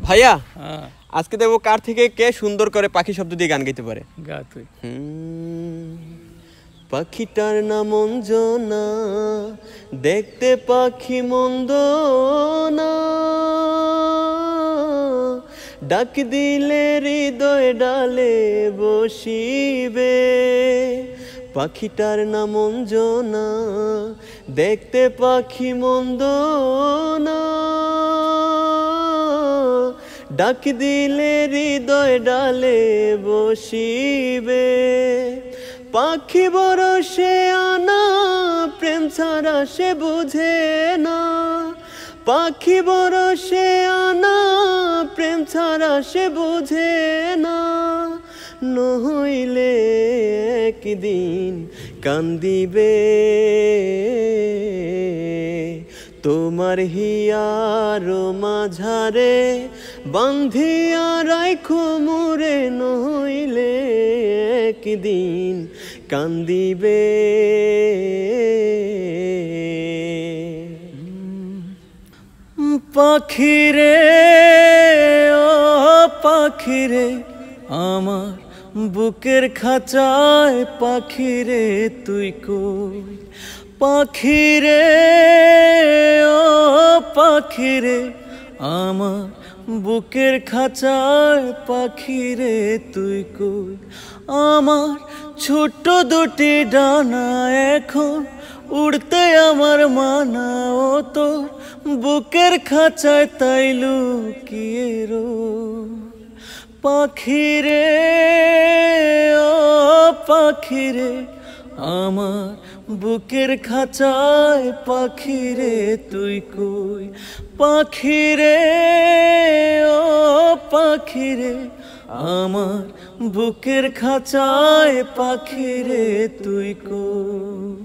ভাইয়া আজকে দেখবো কার থেকে কে সুন্দর করে পাখি শব্দ দিয়ে গান গাইতে পারে। গা তুই। পাখিটার নাম অঞ্জনা, দেখতে পাখি মন্দ না, ডাক দিলে হৃদয় ডালে বসিবে। পাখিটার নাম অঞ্জনা, দেখতে পাখি মন্দ না, ডাক দিলে হৃদয় ডালে বসিবে। পাখি বড় সে আনা, প্রেম ছাড়া সে বুঝে না। পাখি বড় সে আনা, প্রেম ছাড়া সে বুঝে না। নইলে একদিন কান্দিবে, তোমার হিয়ার মাঝারে বান্ধিয়া রাখো মোরে। নইলে একদিন কান্দিবে। পাখিরে ও পাখিরে আমার বুকের খাঁচায়, পাখিরে তুই কই? পাখিরে ও পাখিরে আমার বুকের খাঁচায়, পাখিরে তুই কই? আমার ছোট্ট দুটি ডানা এখন উড়তে আমার মানা, ও তোর বুকের খাঁচায় তাই লুকিয়ে রই। পাখিরে ও পাখিরে আমার বুকের খাঁচায়, পাখিরে তুই কই? পাখিরে ও পাখিরে আমার বুকের খাঁচায়, পাখিরে তুই কই?